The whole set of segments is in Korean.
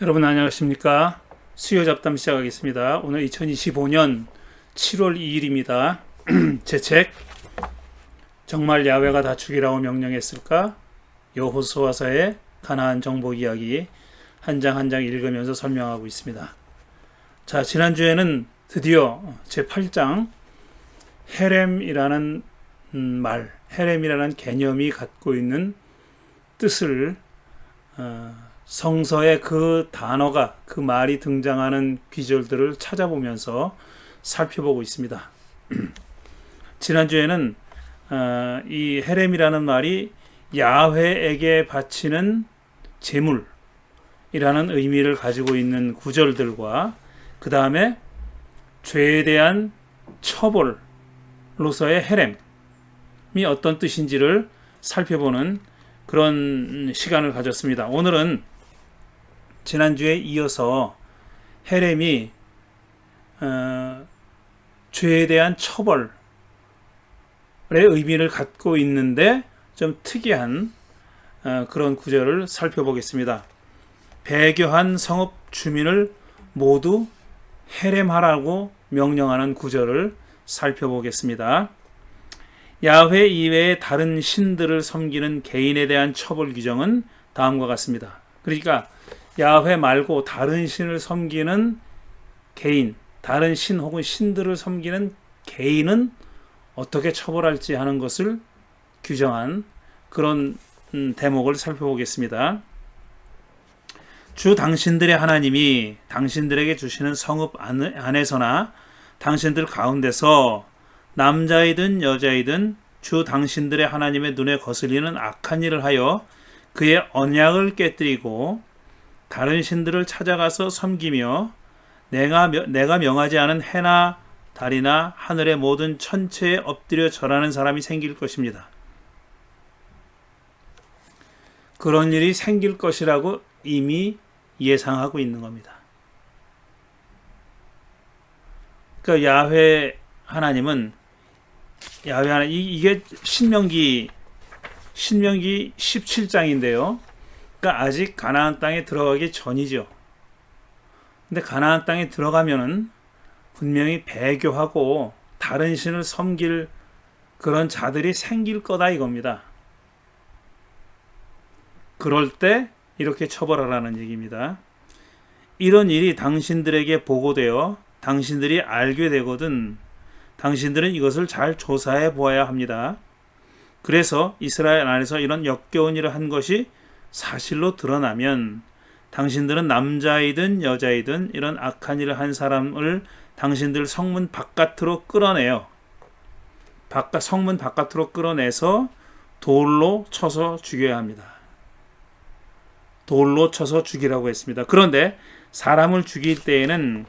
여러분 안녕하십니까? 수요 잡담 시작하겠습니다. 오늘 2025년 7월 2일입니다. 제 책 정말 야훼가 다 죽이라고 명령했을까? 여호수아서의 가나안 정복 이야기 한 장 한 장 읽으면서 설명하고 있습니다. 자, 지난주에는 드디어 제 8장 헤렘이라는 헤렘이라는 개념이 갖고 있는 뜻을 성서에 그 단어가, 그 말이 등장하는 귀절들을 찾아보면서 살펴보고 있습니다. 지난주에는 이 헤렘이라는 말이 야훼에게 바치는 제물이라는 의미를 가지고 있는 구절들과 그 다음에 죄에 대한 처벌로서의 헤렘이 어떤 뜻인지를 살펴보는 그런 시간을 가졌습니다. 오늘은 지난주에 이어서 헤렘이 죄에 대한 처벌의 의미를 갖고 있는데 좀 특이한 그런 구절을 살펴보겠습니다. 배교한 성읍 주민을 모두 헤렘하라고 명령하는 구절을 살펴보겠습니다. 야훼 이외의 다른 신들을 섬기는 개인에 대한 처벌 규정은 다음과 같습니다. 그러니까 야훼 말고 다른 신을 섬기는 개인, 다른 신 혹은 신들을 섬기는 개인은 어떻게 처벌할지 하는 것을 규정한 그런 대목을 살펴보겠습니다. 주 당신들의 하나님이 당신들에게 주시는 성읍 안에서나 당신들 가운데서 남자이든 여자이든 주 당신들의 하나님의 눈에 거슬리는 악한 일을 하여 그의 언약을 깨뜨리고 다른 신들을 찾아가서 섬기며 내가 명하지 않은 해나 달이나 하늘의 모든 천체에 엎드려 절하는 사람이 생길 것입니다. 그런 일이 생길 것이라고 이미 예상하고 있는 겁니다. 그러니까 야훼 하나님은 이게 신명기 17장인데요. 그러니까 아직 가나안 땅에 들어가기 전이죠. 근데 가나안 땅에 들어가면은 분명히 배교하고 다른 신을 섬길 그런 자들이 생길 거다 이겁니다. 그럴 때 이렇게 처벌하라는 얘기입니다. 이런 일이 당신들에게 보고되어 당신들이 알게 되거든 당신들은 이것을 잘 조사해 보아야 합니다. 그래서 이스라엘 안에서 이런 역겨운 일을 한 것이 사실로 드러나면 당신들은 남자이든 여자이든 이런 악한 일을 한 사람을 당신들 성문 바깥으로 끌어내요. 성문 바깥으로 끌어내서 돌로 쳐서 죽여야 합니다. 돌로 쳐서 죽이라고 했습니다. 그런데 사람을 죽일 때에는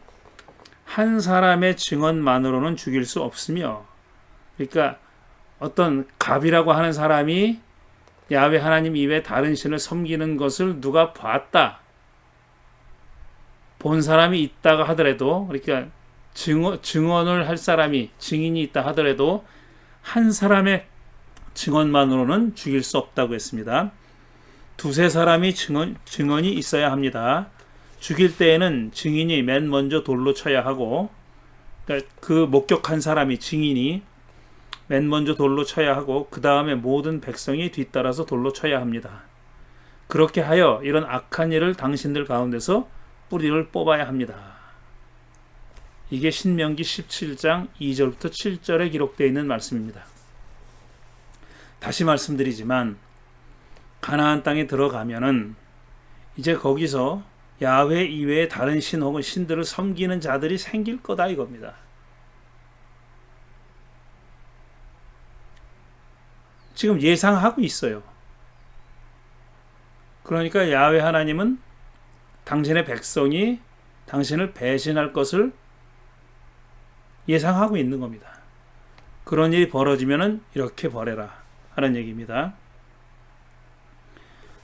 한 사람의 증언만으로는 죽일 수 없으며, 그러니까 어떤 갑이라고 하는 사람이 야훼 하나님 이외에 다른 신을 섬기는 것을 누가 봤다, 본 사람이 있다가 하더라도, 그러니까 증언을 할 사람이, 증인이 있다 하더라도 한 사람의 증언만으로는 죽일 수 없다고 했습니다. 두세 사람이 증언이 있어야 합니다. 죽일 때에는 증인이 맨 먼저 돌로 쳐야 하고, 그러니까 그 목격한 사람이, 증인이 맨 먼저 돌로 쳐야 하고 그 다음에 모든 백성이 뒤따라서 돌로 쳐야 합니다. 그렇게 하여 이런 악한 일을 당신들 가운데서 뿌리를 뽑아야 합니다. 이게 신명기 17장 2절부터 7절에 기록되어 있는 말씀입니다. 다시 말씀드리지만 가나안 땅에 들어가면은 이제 거기서 야훼 이외의 다른 신 혹은 신들을 섬기는 자들이 생길 거다 이겁니다. 지금 예상하고 있어요. 그러니까 야훼 하나님은 당신의 백성이 당신을 배신할 것을 예상하고 있는 겁니다. 그런 일이 벌어지면은 이렇게 벌해라 하는 얘기입니다.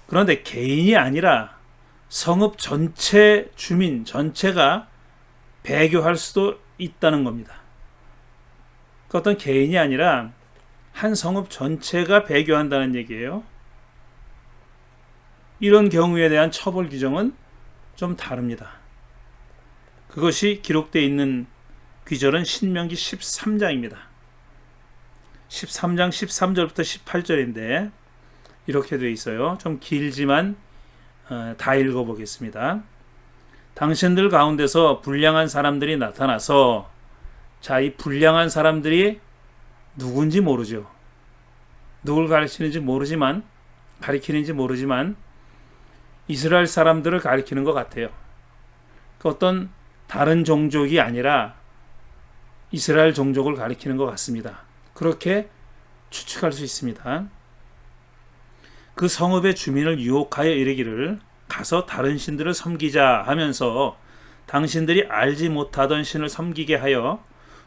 그런데 개인이 아니라 성읍 전체 주민 전체가 배교할 수도 있다는 겁니다. 그 어떤 개인이 아니라 한 성읍 전체가 배교한다는 얘기예요. 이런 경우에 대한 처벌 규정은 좀 다릅니다. 그것이 기록되어 있는 귀절은 신명기 13장입니다. 13장 13절부터 18절인데 이렇게 되어 있어요. 좀 길지만 다 읽어보겠습니다. 당신들 가운데서 불량한 사람들이 나타나서, 자, 이 불량한 사람들이 누군지 모르죠. 누굴 가리키는지 모르지만 이스라엘 사람들을 가리키는 것 같아요. 그 어떤 다른 종족이 아니라 이스라엘 종족을 가리키는 것 같습니다. 그렇게 추측할 수 있습니다. 그 성읍의 주민을 유혹하여 이르기를 가서 다른 신들을 섬기자 하면서 당신들이 알지 못하던 신을 섬기게 하여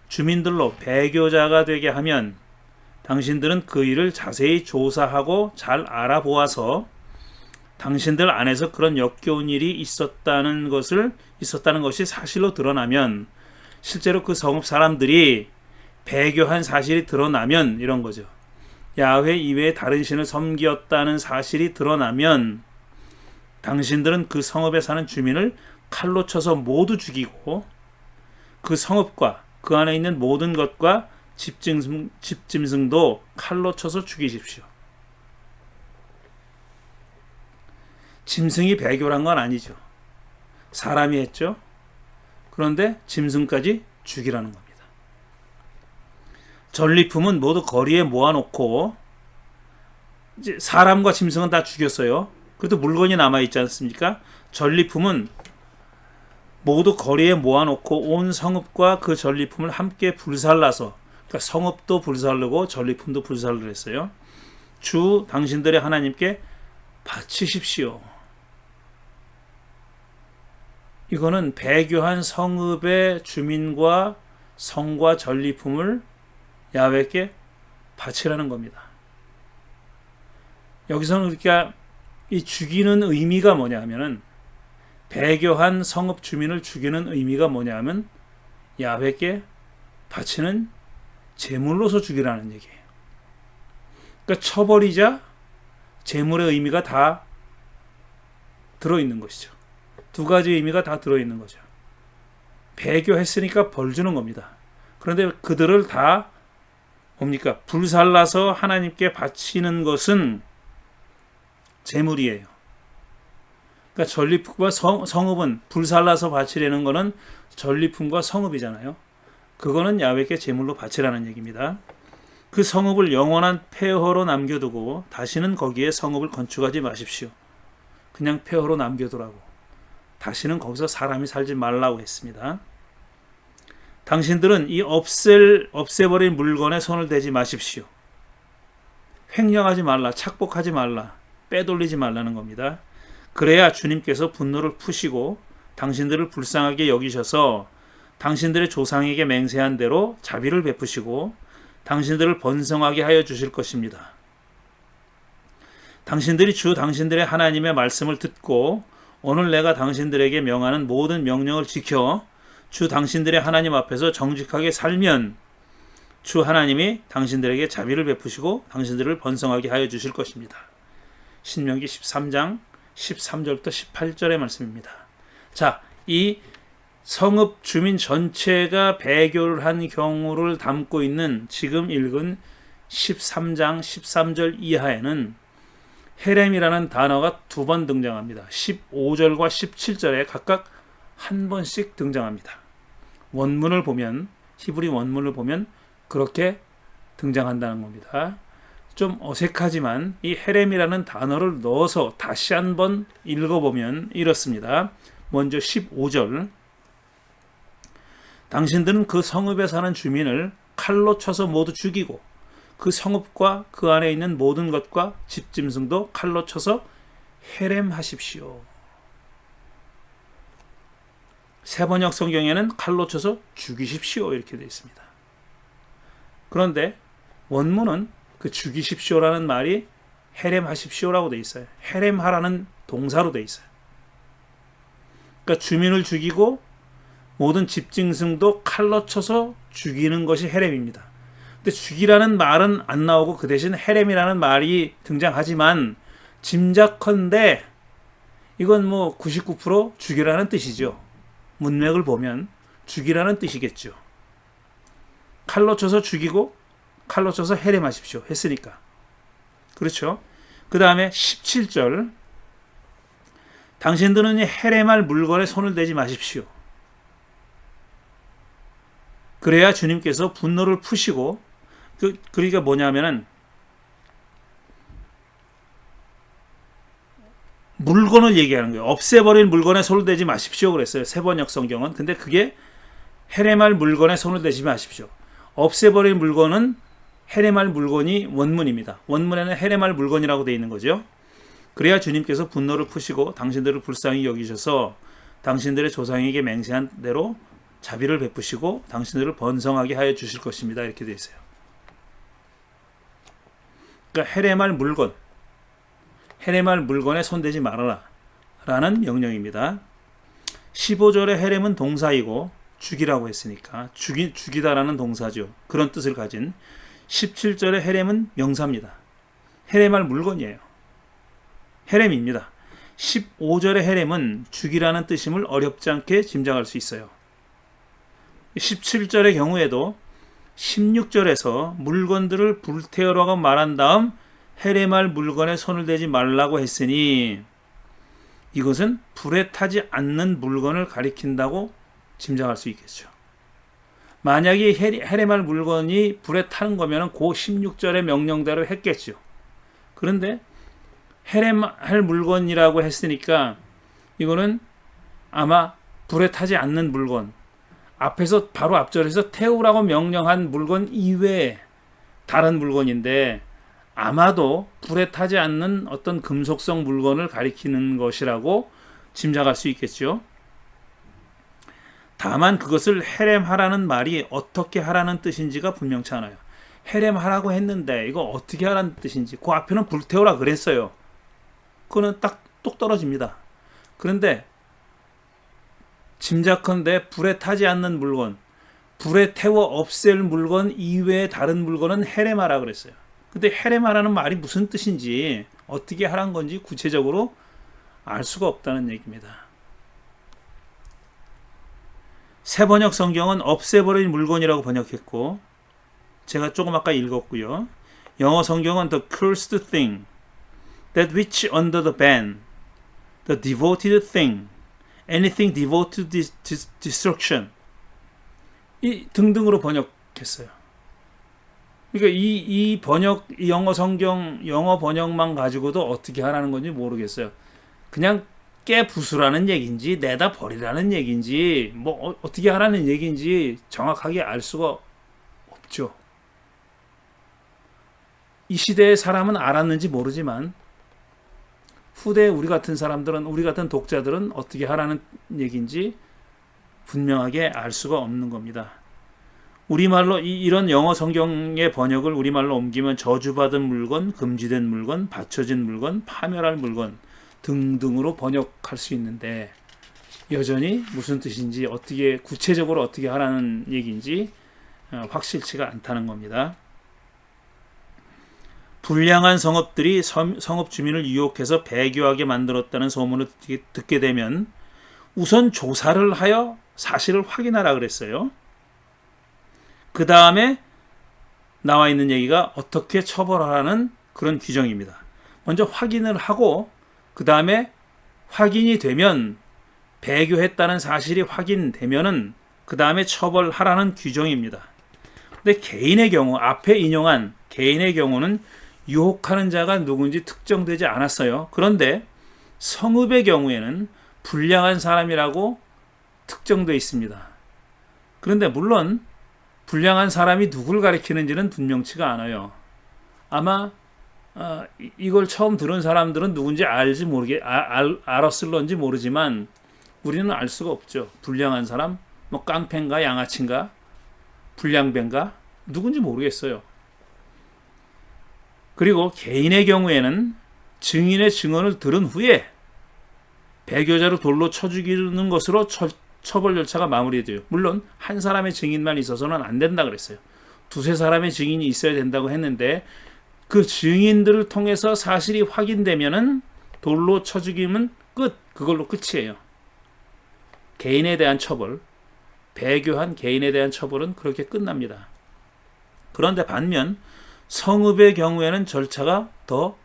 주민들로 배교자가 되게 하면 당신들은 그 일을 자세히 조사하고 잘 알아보아서 당신들 안에서 그런 역겨운 일이 있었다는 것이 사실로 드러나면, 실제로 그 성읍 사람들이 배교한 사실이 드러나면, 이런 거죠. 야훼 이외에 다른 신을 섬겼다는 사실이 드러나면 당신들은 그 성읍에 사는 주민을 칼로 쳐서 모두 죽이고 그 성읍과 그 안에 있는 모든 것과 집짐승도 칼로 쳐서 죽이십시오. 짐승이 배교란 건 아니죠. 사람이 했죠. 그런데 짐승까지 죽이라는 겁니다. 전리품은 모두 거리에 모아놓고, 이제 사람과 짐승은 다 죽였어요. 그래도 물건이 남아있지 않습니까? 전리품은 모두 거리에 모아놓고 온 성읍과 그 전리품을 함께 불살라서, 그러니까 성읍도 불살르고 전리품도 불살르 했어요. 주 당신들의 하나님께 바치십시오. 이거는 배교한 성읍의 주민과 성과 전리품을 야훼께 바치라는 겁니다. 여기서는 그러니까 이 죽이는 의미가 뭐냐 하면은, 배교한 성읍 주민을 죽이는 의미가 뭐냐 하면 야훼께 바치는 제물로서 죽이라는 얘기예요. 그러니까 처벌이자 제물의 의미가 다 들어있는 것이죠. 두 가지 의미가 다 들어있는 거죠. 배교했으니까 벌 주는 겁니다. 그런데 그들을 다 뭡니까? 불살라서 하나님께 바치는 것은 제물이에요. 그러니까 전리품과 성읍은, 불살라서 바치려는 것은 전리품과 성읍이잖아요. 그거는 야훼께 제물로 바치라는 얘기입니다. 그 성읍을 영원한 폐허로 남겨두고 다시는 거기에 성읍을 건축하지 마십시오. 그냥 폐허로 남겨두라고. 다시는 거기서 사람이 살지 말라고 했습니다. 당신들은 이 없애버린 물건에 손을 대지 마십시오. 횡령하지 말라, 착복하지 말라, 빼돌리지 말라는 겁니다. 그래야 주님께서 분노를 푸시고 당신들을 불쌍하게 여기셔서 당신들의 조상에게 맹세한 대로 자비를 베푸시고 당신들을 번성하게 하여 주실 것입니다. 당신들이 주 당신들의 하나님의 말씀을 듣고 오늘 내가 당신들에게 명하는 모든 명령을 지켜 주 당신들의 하나님 앞에서 정직하게 살면 주 하나님이 당신들에게 자비를 베푸시고 당신들을 번성하게 하여 주실 것입니다. 신명기 13장 13절부터 18절의 말씀입니다. 자, 이 성읍 주민 전체가 배교를 한 경우를 담고 있는 지금 읽은 13장 13절 이하에는 헤렘이라는 단어가 두 번 등장합니다. 15절과 17절에 각각 한 번씩 등장합니다. 원문을 보면, 히브리 원문을 보면 그렇게 등장한다는 겁니다. 좀 어색하지만 이 헤렘이라는 단어를 넣어서 다시 한번 읽어보면 이렇습니다. 먼저 15절. 당신들은 그 성읍에 사는 주민을 칼로 쳐서 모두 죽이고 그 성읍과 그 안에 있는 모든 것과 집짐승도 칼로 쳐서 헤렘하십시오. 세번역 성경에는 칼로 쳐서 죽이십시오 이렇게 되어 있습니다. 그런데 원문은 그 죽이십시오라는 말이 헤렘하십시오라고 되어 있어요. 헤렘하라는 동사로 되어 있어요. 그러니까 주민을 죽이고 모든 집짐승도 칼로 쳐서 죽이는 것이 헤렘입니다. 근데 죽이라는 말은 안 나오고 그 대신 헤렘이라는 말이 등장하지만 짐작컨대 이건 뭐 99% 죽이라는 뜻이죠. 문맥을 보면 죽이라는 뜻이겠죠. 칼로 쳐서 죽이고 칼로 쳐서 해림하십시오 했으니까. 그렇죠. 그 다음에 17절, 당신들은 이 해림할 물건에 손을 대지 마십시오. 그래야 주님께서 분노를 푸시고, 그러니까 뭐냐면은 물건을 얘기하는 거예요. 없애버린 물건에 손을 대지 마십시오 그랬어요. 세번역 성경은. 근데 그게 해림할 물건에 손을 대지 마십시오. 없애버린 물건은 해림할 물건이 원문입니다. 원문에는 해림할 물건이라고 되어 있는 거죠. 그래야 주님께서 분노를 푸시고 당신들을 불쌍히 여기셔서 당신들의 조상에게 맹세한 대로 자비를 베푸시고 당신들을 번성하게 하여 주실 것입니다. 이렇게 되어 있어요. 그러니까 해림할 물건, 해림할 물건에 손대지 말아라 라는 명령입니다. 15절의 해림은 동사이고 죽이라고 했으니까 죽이다라는 동사죠. 그런 뜻을 가진 17절의 해림은 명사입니다. 해림할 물건이에요. 해림입니다. 15절의 해림은 죽이라는 뜻임을 어렵지 않게 짐작할 수 있어요. 17절의 경우에도 16절에서 물건들을 불태우라고 말한 다음 해림할 물건에 손을 대지 말라고 했으니 이것은 불에 타지 않는 물건을 가리킨다고 짐작할 수 있겠죠. 만약에 해림할 물건이 불에 타는 거면 그 16절의 명령대로 했겠죠. 그런데 해림할 물건이라고 했으니까 이거는 아마 불에 타지 않는 물건, 앞에서 바로 앞절에서 태우라고 명령한 물건 이외에 다른 물건인데 아마도 불에 타지 않는 어떤 금속성 물건을 가리키는 것이라고 짐작할 수 있겠죠. 다만 그것을 해림하라는 말이 어떻게 하라는 뜻인지가 분명치 않아요. 해림하라고 했는데 이거 어떻게 하라는 뜻인지, 그 앞에는 불태우라 그랬어요. 그거는 딱 똑 떨어집니다. 그런데 짐작컨대 불에 타지 않는 물건, 불에 태워 없앨 물건 이외의 다른 물건은 해림하라 그랬어요. 근데 해림하라는 말이 무슨 뜻인지, 어떻게 하라는 건지 구체적으로 알 수가 없다는 얘기입니다. 세번역 성경은 없애버린 물건이라고 번역했고, 제가 조금 아까 읽었고요. 영어 성경은 the cursed thing, that which under the ban, the devoted thing, anything devoted to destruction, 이 등등으로 번역했어요. 그러니까 이 번역, 이 영어 성경, 영어 번역만 가지고도 어떻게 하라는 건지 모르겠어요. 그냥 깨부수라는 얘기인지 내다 버리라는 얘기인지 뭐 어떻게 하라는 얘기인지 정확하게 알 수가 없죠. 이 시대의 사람은 알았는지 모르지만 후대 우리 같은 사람들은, 우리 같은 독자들은 어떻게 하라는 얘기인지 분명하게 알 수가 없는 겁니다. 우리말로 이런 영어 성경의 번역을 우리말로 옮기면 저주받은 물건, 금지된 물건, 받쳐진 물건, 파멸할 물건 등등으로 번역할 수 있는데 여전히 무슨 뜻인지, 어떻게 구체적으로 어떻게 하라는 얘기인지 확실치가 않다는 겁니다. 불량한 성읍들이 성읍 주민을 유혹해서 배교하게 만들었다는 소문을 듣게 되면 우선 조사를 하여 사실을 확인하라 그랬어요. 그 다음에 나와 있는 얘기가 어떻게 처벌하라는 그런 규정입니다. 먼저 확인을 하고 그 다음에 확인이 되면, 배교했다는 사실이 확인되면은 그 다음에 처벌하라는 규정입니다. 근데 개인의 경우, 앞에 인용한 개인의 경우는 유혹하는 자가 누군지 특정되지 않았어요. 그런데 성읍의 경우에는 불량한 사람이라고 특정되어 있습니다. 그런데 물론 불량한 사람이 누굴 가리키는지는 분명치가 않아요. 아마 이걸 처음 들은 사람들은 누군지 알았을런지 모르지만 우리는 알 수가 없죠. 불량한 사람, 뭐 깡패인가 양아치인가 불량배인가 누군지 모르겠어요. 그리고 개인의 경우에는 증인의 증언을 들은 후에 배교자로 돌로 쳐 죽이는 것으로 처벌 절차가 마무리돼요. 물론 한 사람의 증인만 있어서는 안 된다 그랬어요. 두세 사람의 증인이 있어야 된다고 했는데 그 증인들을 통해서 사실이 확인되면은 돌로 쳐 죽이면 그걸로 끝이에요. 개인에 대한 처벌, 배교한 개인에 대한 처벌은 그렇게 끝납니다. 그런데 반면 성읍의 경우에는 절차가 더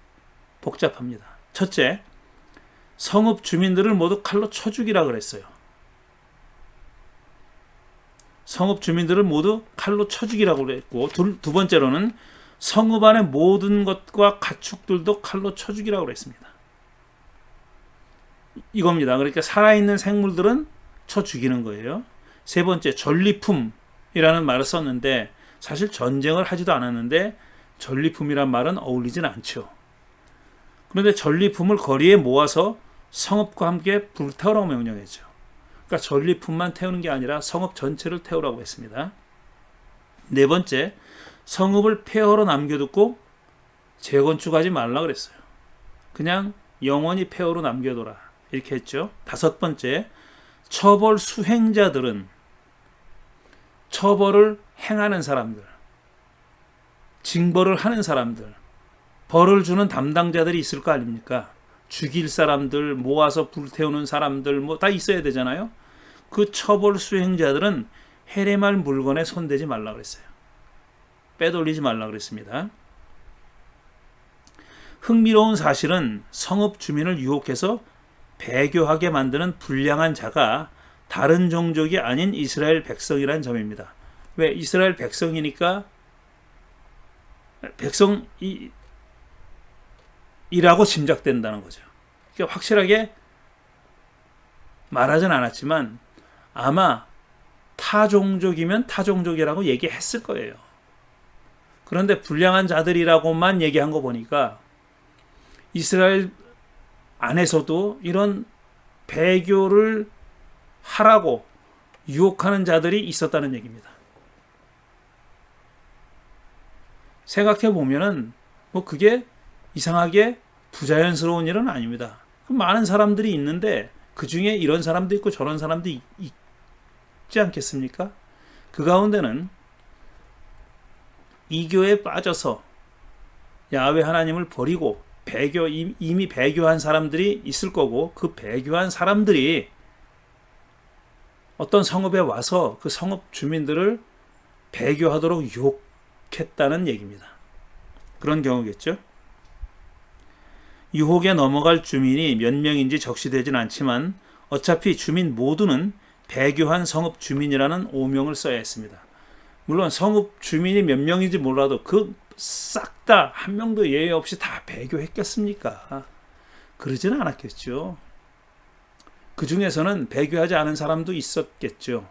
복잡합니다. 첫째, 성읍 주민들을 모두 칼로 쳐 죽이라 그랬어요. 성읍 주민들을 모두 칼로 쳐 죽이라고 그랬고, 두 번째로는 성읍 안의 모든 것과 가축들도 칼로 쳐 죽이라고 그랬습니다. 이겁니다. 그러니까 살아있는 생물들은 쳐 죽이는 거예요. 세 번째, 전리품이라는 말을 썼는데 사실 전쟁을 하지도 않았는데 전리품이란 말은 어울리진 않죠. 그런데 전리품을 거리에 모아서 성읍과 함께 불태우라고 명령했죠. 그러니까 전리품만 태우는 게 아니라 성읍 전체를 태우라고 했습니다. 네 번째, 성읍을 폐허로 남겨두고 재건축하지 말라 그랬어요. 그냥 영원히 폐허로 남겨둬라 이렇게 했죠. 다섯 번째, 처벌 수행자들은 처벌을 행하는 사람들, 징벌을 하는 사람들, 벌을 주는 담당자들이 있을 거 아닙니까? 죽일 사람들, 모아서 불태우는 사람들 뭐 다 있어야 되잖아요. 그 처벌 수행자들은 해례말 물건에 손대지 말라 그랬어요. 빼돌리지 말라 그랬습니다. 흥미로운 사실은 성읍 주민을 유혹해서 배교하게 만드는 불량한 자가 다른 종족이 아닌 이스라엘 백성이라는 점입니다. 왜? 이스라엘 백성이니까 백성이라고 짐작된다는 거죠. 그러니까 확실하게 말하진 않았지만 아마 타 종족이면 타 종족이라고 얘기했을 거예요. 그런데 불량한 자들이라고만 얘기한 거 보니까 이스라엘 안에서도 이런 배교를 하라고 유혹하는 자들이 있었다는 얘기입니다. 생각해 보면은 뭐 그게 이상하게 부자연스러운 일은 아닙니다. 많은 사람들이 있는데 그 중에 이런 사람도 있고 저런 사람도 있지 않겠습니까? 그 가운데는 이교에 빠져서 야훼 하나님을 버리고 이미 배교한 사람들이 있을 거고, 그 배교한 사람들이 어떤 성읍에 와서 그 성읍 주민들을 배교하도록 유혹했다는 얘기입니다. 그런 경우겠죠. 유혹에 넘어갈 주민이 몇 명인지 적시되진 않지만 어차피 주민 모두는 배교한 성읍 주민이라는 오명을 써야 했습니다. 물론 성읍 주민이 몇 명인지 몰라도 그 싹 다 한 명도 예외 없이 다 배교했겠습니까? 그러지는 않았겠죠. 그 중에서는 배교하지 않은 사람도 있었겠죠.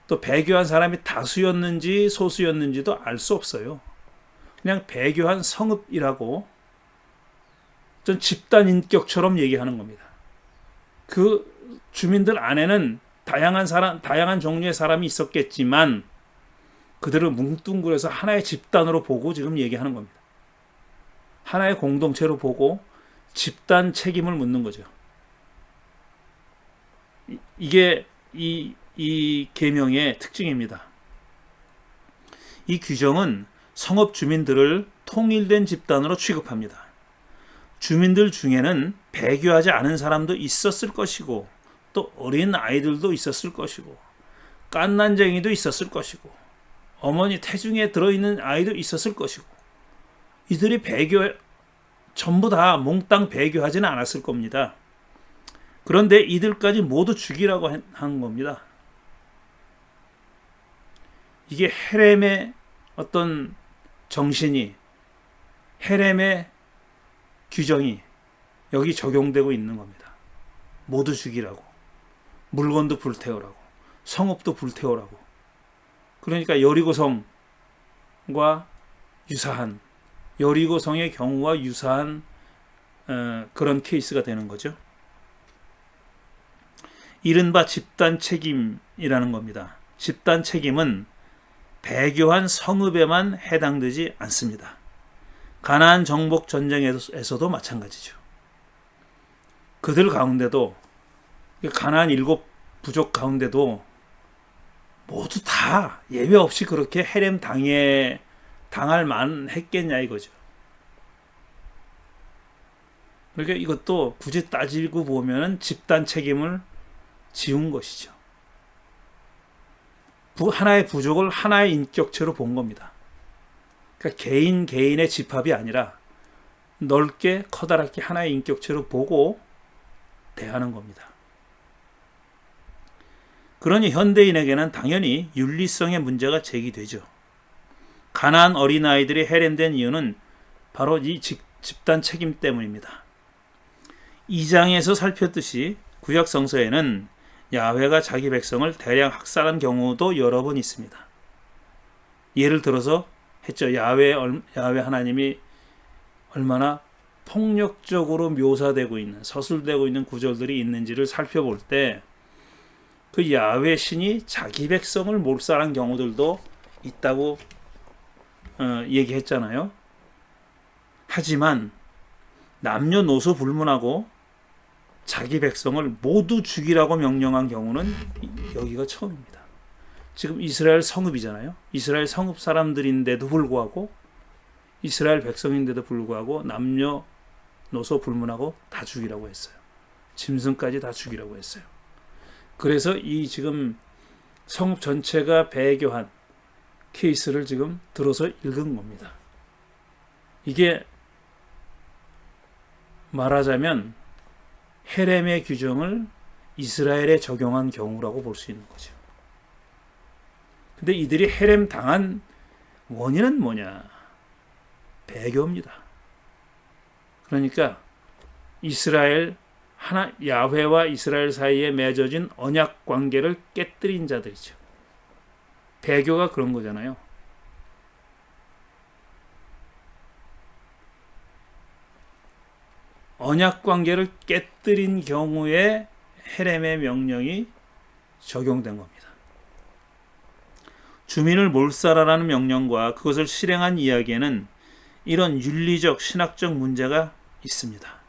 또 배교한 사람이 다수였는지 소수였는지도 알 수 없어요. 그냥 배교한 성읍이라고 전 집단 인격처럼 얘기하는 겁니다. 그 주민들 안에는 다양한 종류의 사람이 있었겠지만 그들을 뭉뚱그려서 하나의 집단으로 보고 지금 얘기하는 겁니다. 하나의 공동체로 보고 집단 책임을 묻는 거죠. 이게 이 계명의 특징입니다. 이 규정은 성읍 주민들을 통일된 집단으로 취급합니다. 주민들 중에는 배교하지 않은 사람도 있었을 것이고, 또 어린 아이들도 있었을 것이고, 깐난쟁이도 있었을 것이고, 어머니 태중에 들어있는 아이도 있었을 것이고, 이들이 전부 다 몽땅 배교하지는 않았을 겁니다. 그런데 이들까지 모두 죽이라고 한 겁니다. 이게 헤렘의 어떤 정신이, 헤렘의 규정이 여기 적용되고 있는 겁니다. 모두 죽이라고, 물건도 불태우라고, 성읍도 불태우라고. 그러니까 여리고성과 유사한, 여리고성의 경우와 유사한 그런 케이스가 되는 거죠. 이른바 집단 책임이라는 겁니다. 집단 책임은 배교한 성읍에만 해당되지 않습니다. 가나안 정복 전쟁에서도 마찬가지죠. 그들 가운데도, 가나안 7 부족 가운데도 모두 다 예외 없이 그렇게 헤렘 당할 만 했겠냐 이거죠. 그러니까 이것도 굳이 따지고 보면은 집단 책임을 지운 것이죠. 하나의 부족을 하나의 인격체로 본 겁니다. 그러니까 개인의 집합이 아니라 넓게 커다랗게 하나의 인격체로 보고 대하는 겁니다. 그러니 현대인에게는 당연히 윤리성의 문제가 제기되죠. 가난한 어린아이들이 해렘된 이유는 바로 이 집단 책임 때문입니다. 2장에서 살폈듯이 구약 성서에는 야훼가 자기 백성을 대량 학살한 경우도 여러 번 있습니다. 예를 들어서 했죠. 야훼 하나님이 얼마나 폭력적으로 묘사되고 있는, 서술되고 있는 구절들이 있는지를 살펴볼 때 그 야훼 신이 자기 백성을 몰살한 경우들도 있다고 얘기했잖아요. 하지만 남녀노소 불문하고 자기 백성을 모두 죽이라고 명령한 경우는 여기가 처음입니다. 지금 이스라엘 성읍이잖아요. 이스라엘 성읍 사람들인데도 불구하고, 이스라엘 백성인데도 불구하고 남녀노소 불문하고 다 죽이라고 했어요. 짐승까지 다 죽이라고 했어요. 그래서 이 지금 성읍 전체가 배교한 케이스를 지금 들어서 읽은 겁니다. 이게 말하자면 헤렘의 규정을 이스라엘에 적용한 경우라고 볼 수 있는 거죠. 근데 이들이 헤렘 당한 원인은 뭐냐? 배교입니다. 그러니까 야훼와 이스라엘 사이에 맺어진 언약 관계를 깨뜨린 자들이죠. 배교가 그런 거잖아요. 언약 관계를 깨뜨린 경우에 헤렘의 명령이 적용된 겁니다. 주민을 몰살하라는 명령과 그것을 실행한 이야기에는 이런 윤리적, 신학적 문제가 있습니다.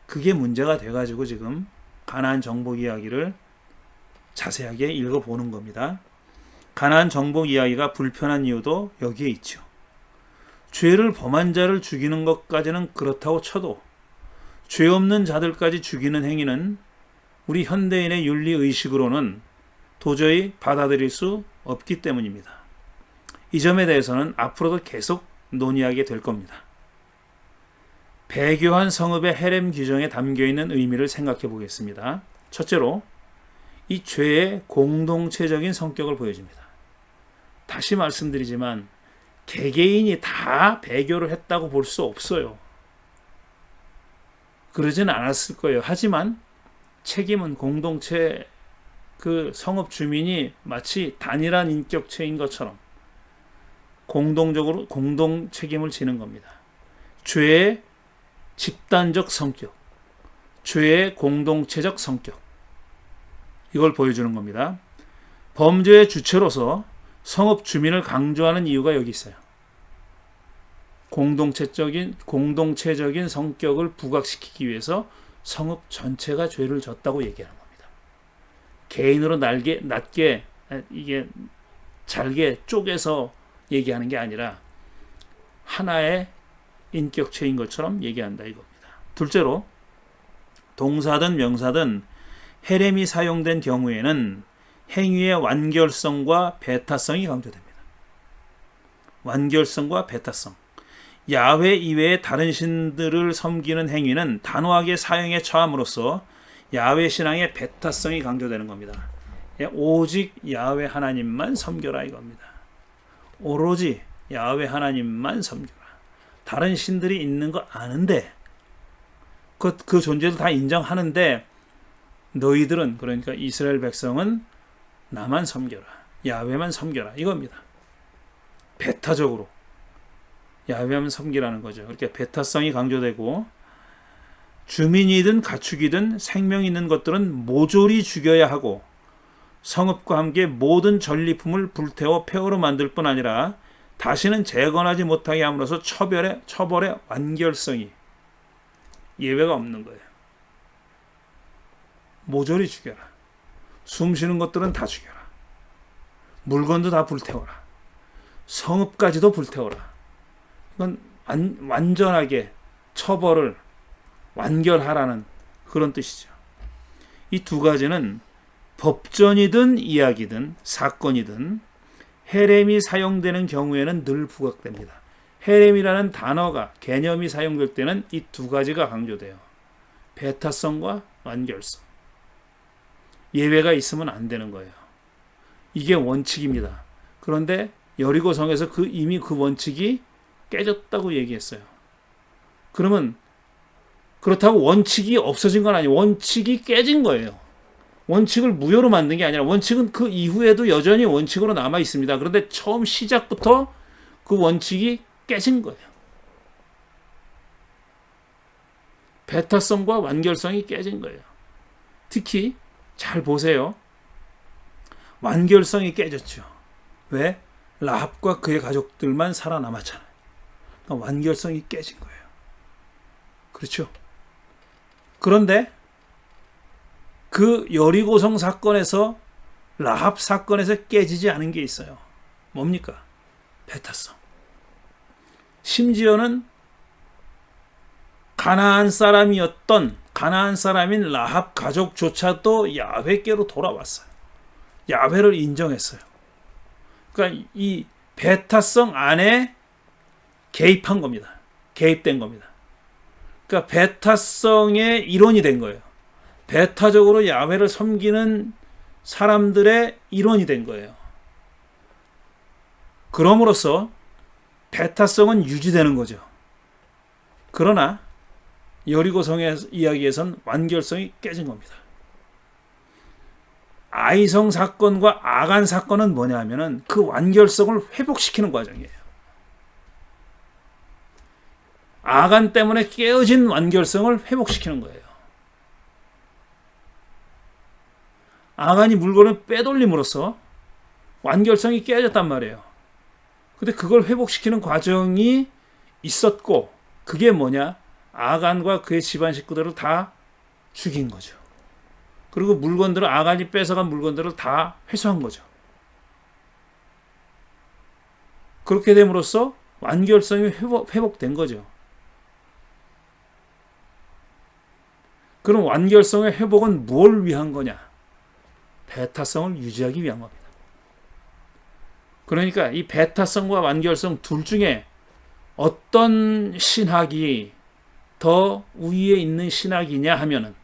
그게 문제가 돼가지고 지금 가나안 정복 이야기를 자세하게 읽어보는 겁니다. 가나안 정복 이야기가 불편한 이유도 여기에 있죠. 죄를 범한 자를 죽이는 것까지는 그렇다고 쳐도 죄 없는 자들까지 죽이는 행위는 우리 현대인의 윤리의식으로는 도저히 받아들일 수 없기 때문입니다. 이 점에 대해서는 앞으로도 계속 논의하게 될 겁니다. 배교한 성읍의 헤렘 규정에 담겨있는 의미를 생각해 보겠습니다. 첫째로, 이 죄의 공동체적인 성격을 보여줍니다. 다시 말씀드리지만 개개인이 다 배교를 했다고 볼 수 없어요. 그러진 않았을 거예요. 하지만 책임은 공동체, 그 성읍 주민이 마치 단일한 인격체인 것처럼 공동적으로 공동 책임을 지는 겁니다. 죄의 집단적 성격, 죄의 공동체적 성격, 이걸 보여주는 겁니다. 범죄의 주체로서 성읍 주민을 강조하는 이유가 여기 있어요. 공동체적인 성격을 부각시키기 위해서 성읍 전체가 죄를 졌다고 얘기하는 겁니다. 개인으로 낮게 이게 잘게 쪼개서 얘기하는 게 아니라 하나의 인격체인 것처럼 얘기한다 이겁니다. 둘째로, 동사든 명사든 헤렘이 사용된 경우에는 행위의 완결성과 배타성이 강조됩니다. 완결성과 배타성. 야훼 이외의 다른 신들을 섬기는 행위는 단호하게 사형에 처함으로써 야훼 신앙의 배타성이 강조되는 겁니다. 오직 야훼 하나님만 섬겨라 이겁니다. 오로지 야훼 하나님만 섬겨라. 다른 신들이 있는 거 아는데, 그 존재도 다 인정하는데 너희들은, 그러니까 이스라엘 백성은 나만 섬겨라, 야훼만 섬겨라 이겁니다. 배타적으로 야훼만 섬기라는 거죠. 그렇게 배타성이 강조되고, 주민이든 가축이든 생명 있는 것들은 모조리 죽여야 하고 성읍과 함께 모든 전리품을 불태워 폐허로 만들 뿐 아니라 다시는 재건하지 못하게 함으로써 처벌의 완결성이, 예외가 없는 거예요. 모조리 죽여라. 숨 쉬는 것들은 다 죽여라. 물건도 다 불태워라. 성읍까지도 불태워라. 이건 완전하게 처벌을 완결하라는 그런 뜻이죠. 이 두 가지는 법전이든 이야기든 사건이든 헤렘이 사용되는 경우에는 늘 부각됩니다. 헤렘이라는 단어가 개념이 사용될 때는 이 두 가지가 강조돼요. 배타성과 완결성. 예외가 있으면 안 되는 거예요. 이게 원칙입니다. 그런데 여리고성에서 이미 그 원칙이 깨졌다고 얘기했어요. 그러면 그렇다고 원칙이 없어진 건 아니에요. 원칙이 깨진 거예요. 원칙을 무효로 만든 게 아니라 원칙은 그 이후에도 여전히 원칙으로 남아 있습니다. 그런데 처음 시작부터 그 원칙이 깨진 거예요. 배타성과 완결성이 깨진 거예요. 특히 잘 보세요. 완결성이 깨졌죠. 왜? 라합과 그의 가족들만 살아남았잖아요. 그러니까 완결성이 깨진 거예요. 그렇죠? 그런데 그 여리고성 사건에서 라합 사건에서 깨지지 않은 게 있어요. 뭡니까? 배타성. 심지어는 가나안 사람인 라합 가족조차도 야훼께로 돌아왔어요. 야훼를 인정했어요. 그러니까 이 배타성 안에 개입한 겁니다. 개입된 겁니다. 그러니까 배타성의 일원이 된 거예요. 배타적으로 야훼를 섬기는 사람들의 일원이 된 거예요. 그럼으로써 배타성은 유지되는 거죠. 그러나 여리고성의 이야기에선 완결성이 깨진 겁니다. 아이성 사건과 아간 사건은 뭐냐 하면은 그 완결성을 회복시키는 과정이에요. 아간 때문에 깨어진 완결성을 회복시키는 거예요. 아간이 물건을 빼돌림으로써 완결성이 깨졌단 말이에요. 근데 그걸 회복시키는 과정이 있었고, 그게 뭐냐? 아간과 그의 집안 식구들을 다 죽인 거죠. 그리고 아간이 뺏어간 물건들을 다 회수한 거죠. 그렇게 됨으로써 완결성이 회복된 거죠. 그럼 완결성의 회복은 뭘 위한 거냐? 배타성을 유지하기 위한 겁니다. 그러니까 이 배타성과 완결성 둘 중에 어떤 신학이 더 우위에 있는 신학이냐 하면은,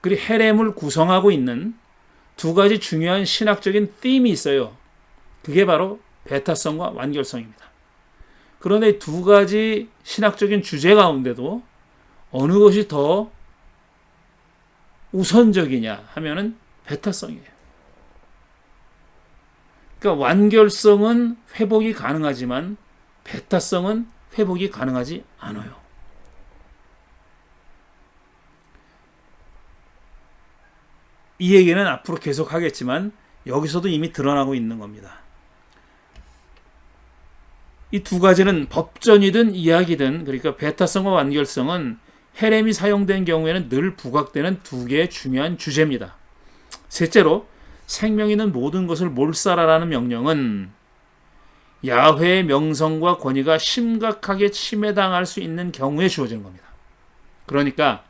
그리고 헤렘을 구성하고 있는 두 가지 중요한 신학적인 띠임이 있어요. 그게 바로 배타성과 완결성입니다. 그런데 두 가지 신학적인 주제 가운데도 어느 것이 더 우선적이냐 하면은 배타성이에요. 그러니까 완결성은 회복이 가능하지만 배타성은 회복이 가능하지 않아요. 이 얘기는 앞으로 계속 하겠지만 여기서도 이미 드러나고 있는 겁니다. 이 두 가지는 법전이든 이야기든, 그러니까 배타성과 완결성은 헤렘이 사용된 경우에는 늘 부각되는 두 개의 중요한 주제입니다. 셋째로, 생명 있는 모든 것을 몰살하라는 명령은 야훼의 명성과 권위가 심각하게 침해당할 수 있는 경우에 주어지는 겁니다. 그러니까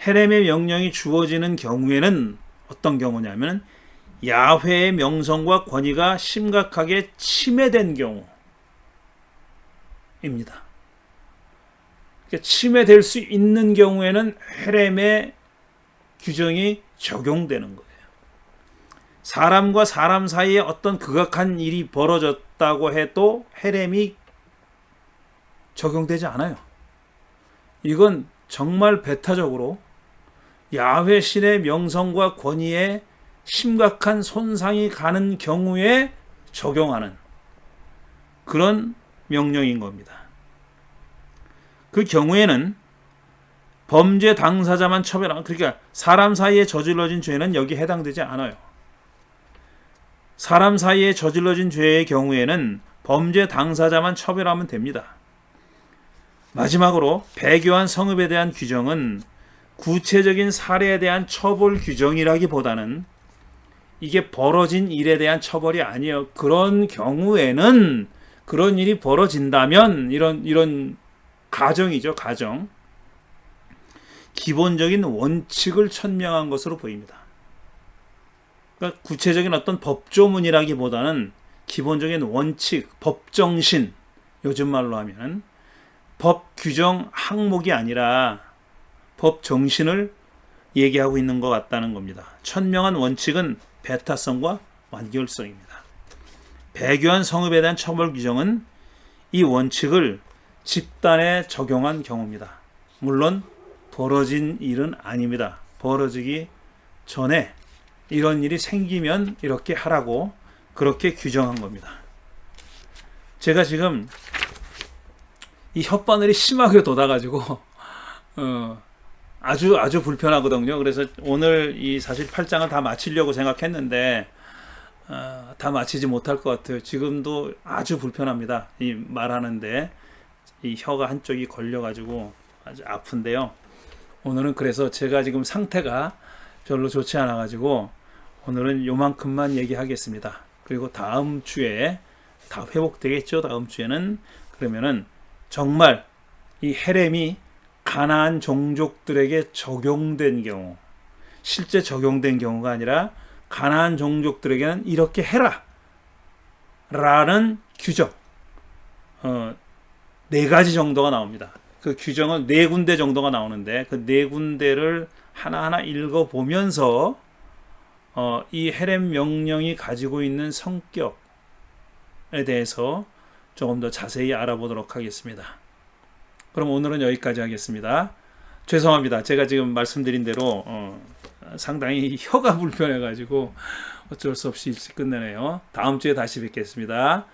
헤렘의 명령이 주어지는 경우에는 어떤 경우냐면 야훼의 명성과 권위가 심각하게 침해된 경우입니다. 그러니까 침해될 수 있는 경우에는 헤렘의 규정이 적용되는 거예요. 사람과 사람 사이에 어떤 극악한 일이 벌어졌다고 해도 헤렘이 적용되지 않아요. 이건 정말 배타적으로 야훼 신의 명성과 권위에 심각한 손상이 가는 경우에 적용하는 그런 명령인 겁니다. 그 경우에는 범죄 당사자만 처벌하는, 그러니까 사람 사이에 저질러진 죄는 여기에 해당되지 않아요. 사람 사이에 저질러진 죄의 경우에는 범죄 당사자만 처벌하면 됩니다. 마지막으로 배교한 성읍에 대한 규정은 구체적인 사례에 대한 처벌 규정이라기보다는 이게 벌어진 일에 대한 처벌이 아니에요. 그런 경우에는, 그런 일이 벌어진다면, 이런 가정이죠. 가정. 기본적인 원칙을 천명한 것으로 보입니다. 그러니까 구체적인 어떤 법조문이라기보다는 기본적인 원칙, 법정신, 요즘 말로 하면 법 규정 항목이 아니라 법 정신을 얘기하고 있는 것 같다는 겁니다. 천명한 원칙은 배타성과 완결성입니다. 배교한 성읍에 대한 처벌 규정은 이 원칙을 집단에 적용한 경우입니다. 물론 벌어진 일은 아닙니다. 벌어지기 전에 이런 일이 생기면 이렇게 하라고 그렇게 규정한 겁니다. 제가 지금 이 혓바늘이 심하게 돋아가지고 아주 불편하거든요. 그래서 오늘 이 48장을 다 마치려고 생각했는데 다 마치지 못할 것 같아요. 지금도 아주 불편합니다. 이 말하는데 이 혀가 한쪽이 걸려가지고 아주 아픈데요. 오늘은 그래서 제가 지금 상태가 별로 좋지 않아가지고 오늘은 요만큼만 얘기하겠습니다. 그리고 다음 주에 다 회복되겠죠. 다음 주에는 그러면은 정말 이 헤렘이 가나안 종족들에게 적용된 경우, 실제 적용된 경우가 아니라 가나안 종족들에게는 이렇게 해라 라는 규정 4가지 정도가 나옵니다. 그 규정은 4군데 정도가 나오는데 그 4군데를 하나하나 읽어보면서 이 헤렘 명령이 가지고 있는 성격에 대해서 조금 더 자세히 알아보도록 하겠습니다. 그럼 오늘은 여기까지 하겠습니다. 죄송합니다. 제가 지금 말씀드린 대로 상당히 혀가 불편해가지고 어쩔 수 없이 일찍 끝내네요. 다음 주에 다시 뵙겠습니다.